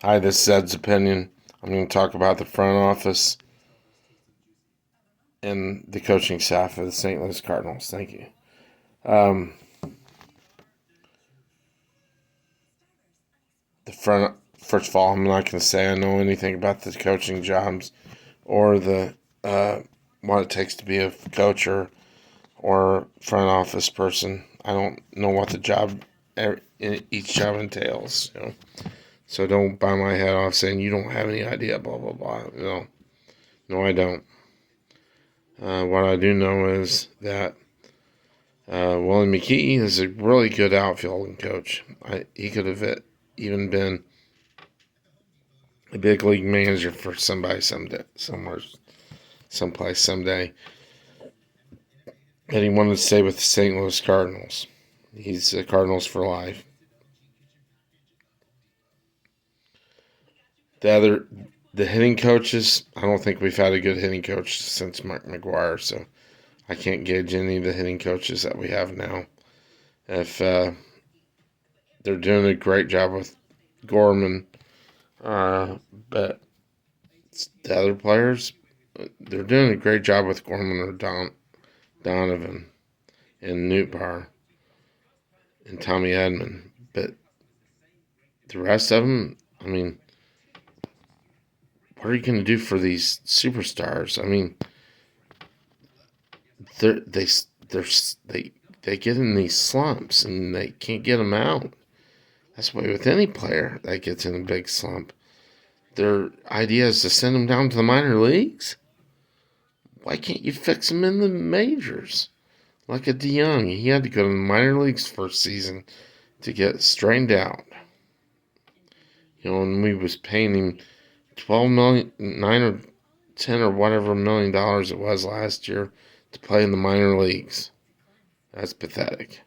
Hi, this is Ed's opinion. I'm going to talk about the front office and the coaching staff of the St. Louis Cardinals. Thank you. Um, the front, first of all, I'm not going to say I know anything about the coaching jobs or the what it takes to be a coach or front office person. I don't know what the job, each job entails. So don't buy my head off saying you don't have any idea. Blah blah blah. No, I don't. What I do know is that Willie McKee is a really good outfielding coach. He could have even been a big league manager for somebody someday, somewhere, someplace someday. And he wanted to stay with the St. Louis Cardinals. He's the Cardinals for life. The other, the hitting coaches, I don't think we've had a good hitting coach since Mark McGuire, so I can't gauge any of the hitting coaches that we have now. If they're doing a great job with Gorman, but the other players, they're doing a great job with Gorman or Donovan and Newtbar and Tommy Edman. But the rest of them, I mean, what are you going to do for these superstars? I mean, they're, they they're, they get in these slumps and they can't get them out. That's why with any player that gets in a big slump, their idea is to send them down to the minor leagues. Why can't you fix them in the majors? Like a DeYoung, he had to go to the minor leagues first season to get straightened out. And we was paying him 12 million, 9 or 10 or whatever $1 million it was last year to play in the minor leagues. That's pathetic,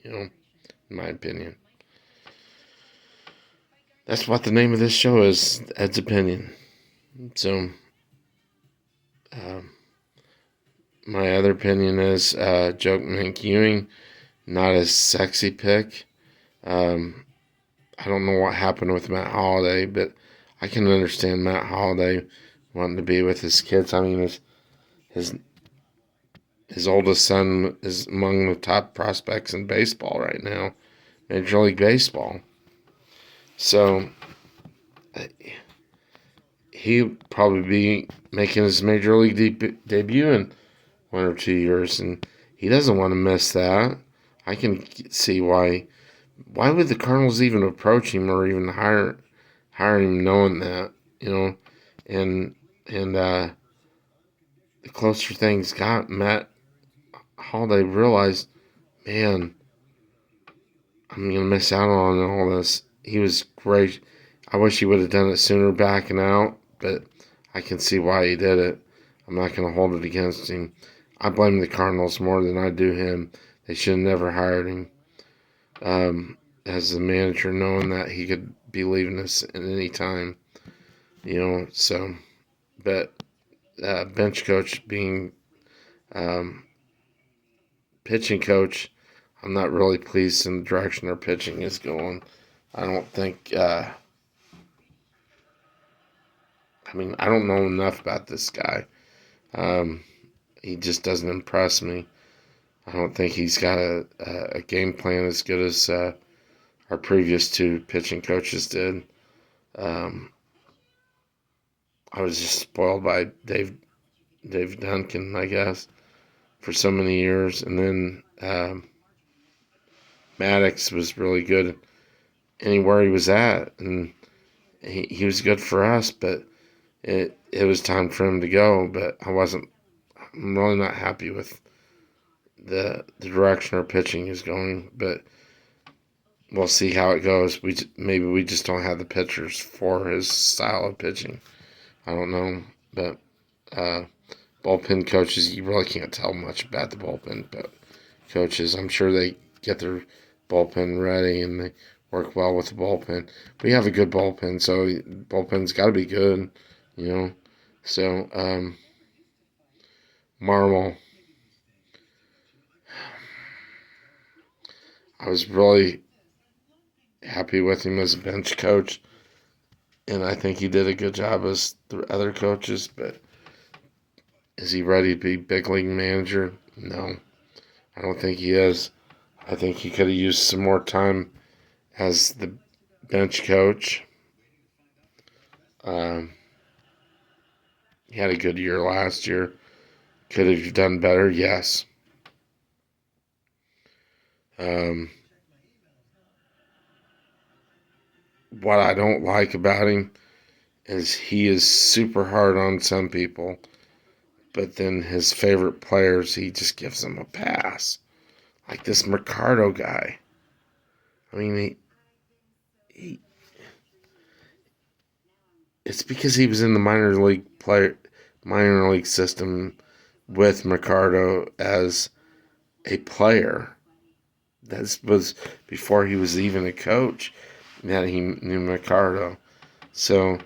in my opinion. That's what the name of this show is, Ed's opinion. So, my other opinion is Joe Ewing, not a sexy pick. Um, I don't know what happened with Matt Holliday, but I can understand Matt Holliday wanting to be with his kids. I mean, his his oldest son is among the top prospects in baseball right now, Major League Baseball. So he'll probably be making his Major League debut in 1 or 2 years, and he doesn't want to miss that. I can see why. Why would the Cardinals even approach him or even hire him, knowing that, and and the closer things got, Matt Holiday realized, man, I'm gonna miss out on all this. He was great. I wish he would have done it sooner, backing out, but I can see why he did it. I'm not gonna hold it against him. I blame the Cardinals more than I do him. They should have never hired him as the manager, knowing that he could be leaving us at any time. So, but bench coach being um, pitching coach, I'm not really pleased in the direction our pitching is going. I don't think. I don't know enough about this guy. Um, he just doesn't impress me. I don't think he's got a game plan as good as our previous two pitching coaches did. Um, I was just spoiled by Dave Duncan, I guess, for so many years, and then Maddox was really good anywhere he was at, and he was good for us, but it was time for him to go. But I'm really not happy with the direction our pitching is going, but we'll see how it goes. Maybe we just don't have the pitchers for his style of pitching. I don't know, but bullpen coaches, you really can't tell much about the bullpen coaches. I'm sure they get their bullpen ready and they work well with the bullpen. We have a good bullpen, so bullpen's got to be good, you know. So Marmol, I was really happy with him as a bench coach. and I think he did a good job as the other coaches. But is he ready to be big league manager? No, I don't think he is. I think he could have used some more time as the bench coach. Um, he had a good year last year. Could have done better, yes. Um, what I don't like about him is he is super hard on some people, but then his favorite players, he just gives them a pass. Like this Mercado guy. I mean, he it's because he was in the minor league system with Mercado as a player. That was before he was even a coach that he knew Mercado. So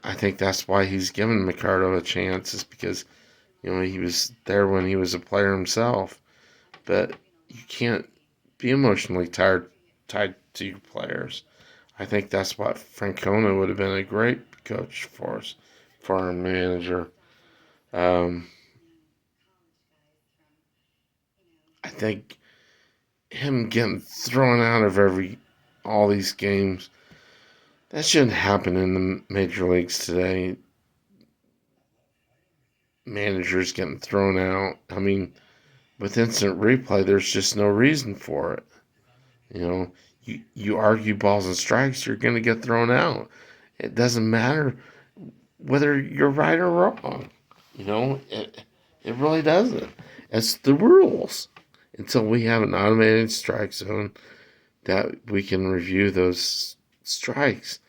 I think that's why he's given Mercado a chance, is because he was there when he was a player himself. But you can't be emotionally tied to your players. I think that's what Francona would have been a great coach for us, for our manager. Um, I think him getting thrown out of all these games, that shouldn't happen in the major leagues today. Managers getting thrown out. I mean, with instant replay, there's just no reason for it. You argue balls and strikes, you're going to get thrown out. It doesn't matter whether you're right or wrong. It really doesn't. It's the rules. Until we have an automated strike zone that we can review those strikes,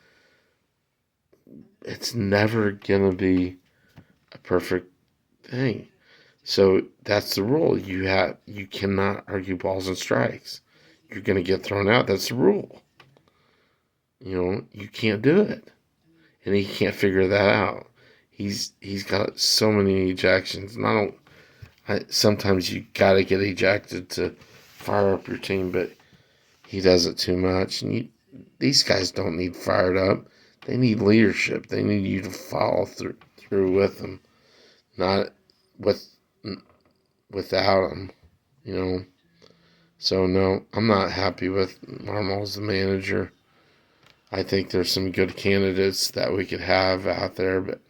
it's never going to be a perfect thing. So that's the rule. You cannot argue balls and strikes. You're going to get thrown out. That's the rule. You can't do it, and he can't figure that out. He's got so many ejections, and sometimes you got to get ejected to fire up your team, but he does it too much. And these guys don't need fired up. They need leadership. They need you to follow through with them, not with without them. You know. So no, I'm not happy with Marmol as the manager. I think there's some good candidates that we could have out there, but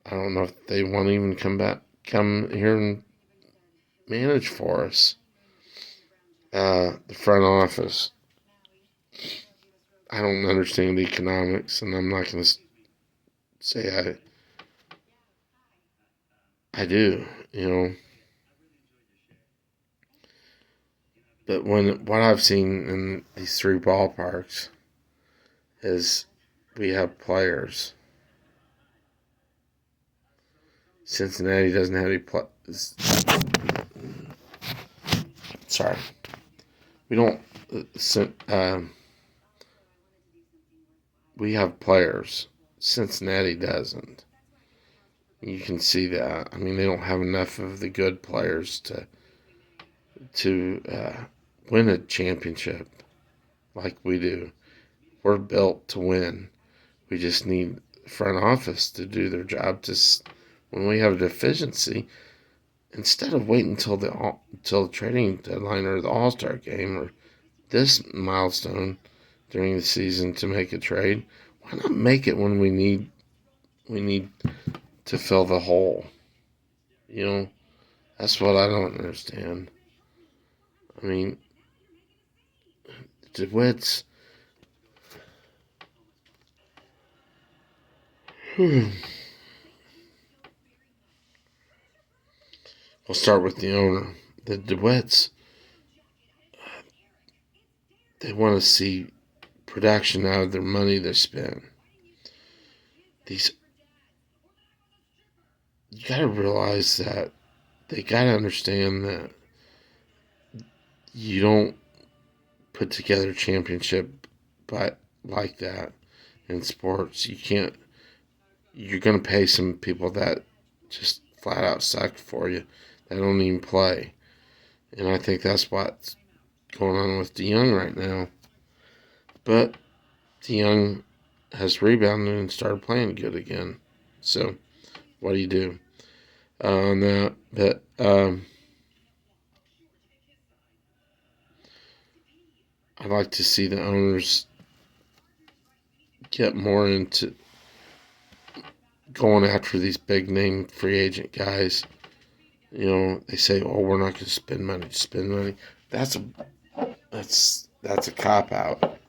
I don't know if they want to even come here and manage for us. The front office. I don't understand the economics, and I'm not going to say I do, But what I've seen in these three ballparks is we have players. Cincinnati doesn't have any players. Sorry, we don't. We have players. Cincinnati doesn't. You can see that. I mean, they don't have enough of the good players to win a championship like we do. We're built to win. We just need front office to do their job. When we have a deficiency, instead of waiting until the trading deadline or the All-Star game or this milestone during the season to make a trade, why not make it when we need to fill the hole? That's what I don't understand. I mean, DeWitt's. We'll start with the owner. The DeWitts, they want to see production out of their money they spend. You got to realize that they got to understand that you don't put together a championship like that in sports. You're going to pay some people that just flat out suck for you, that don't even play. And I think that's what's going on with DeYoung right now. But DeYoung has rebounded and started playing good again. So, what do you do on that? But I'd like to see the owners get more into going after these big name free agent guys. You know, they say, "Oh, we're not going to spend money. Spend money." That's a that's a cop out.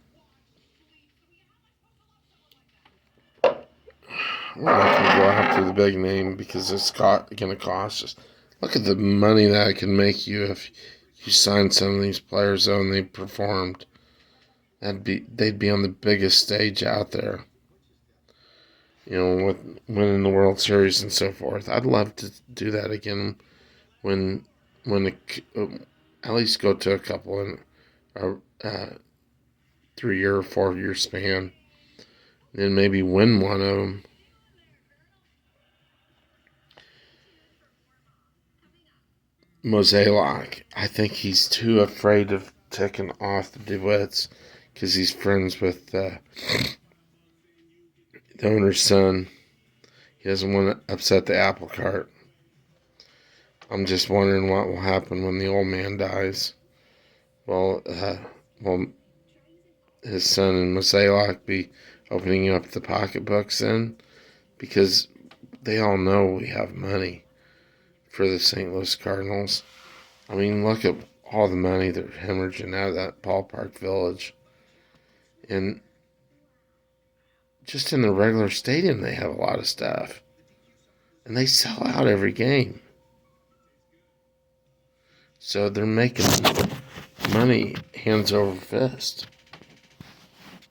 We're not going to go after the big name because it's going to cost us. Look at the money that it can make you if you sign some of these players though and they performed. They'd be on the biggest stage out there. You know, with winning the World Series and so forth. I'd love to do that again when at least go to a couple in a 3 year or 4 year span, then maybe win one of them. Mosaic, I think he's too afraid of taking off the DeWitts because he's friends with the owner's son. He doesn't want to upset the apple cart. I'm just wondering what will happen when the old man dies. Well, will his son and Mosaic be opening up the pocketbooks then? Because they all know we have money for the St. Louis Cardinals. I mean, look at all the money they're hemorrhaging out of that ballpark village. And just in the regular stadium, they have a lot of stuff. And they sell out every game. So they're making money hands over fist.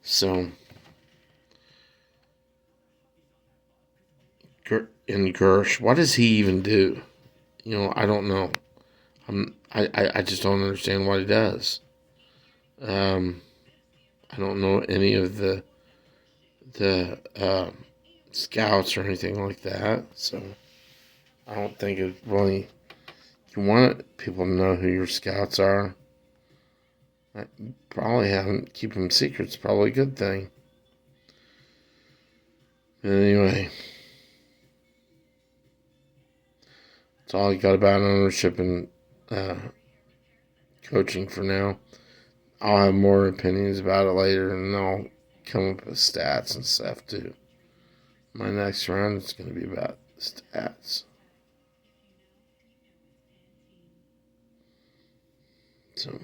So, in Gersh, what does he even do? You know, I don't know. I just don't understand what he does. Um, I don't know any of the scouts or anything like that. So I don't think it really. You want people to know who your scouts are. Probably having keep them secrets. Probably a good thing. Anyway, that's all I got about ownership and uh, coaching for now. I'll have more opinions about it later, and I'll come up with stats and stuff too. My next round is going to be about stats. So,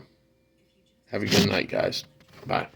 have a good night, guys. Bye.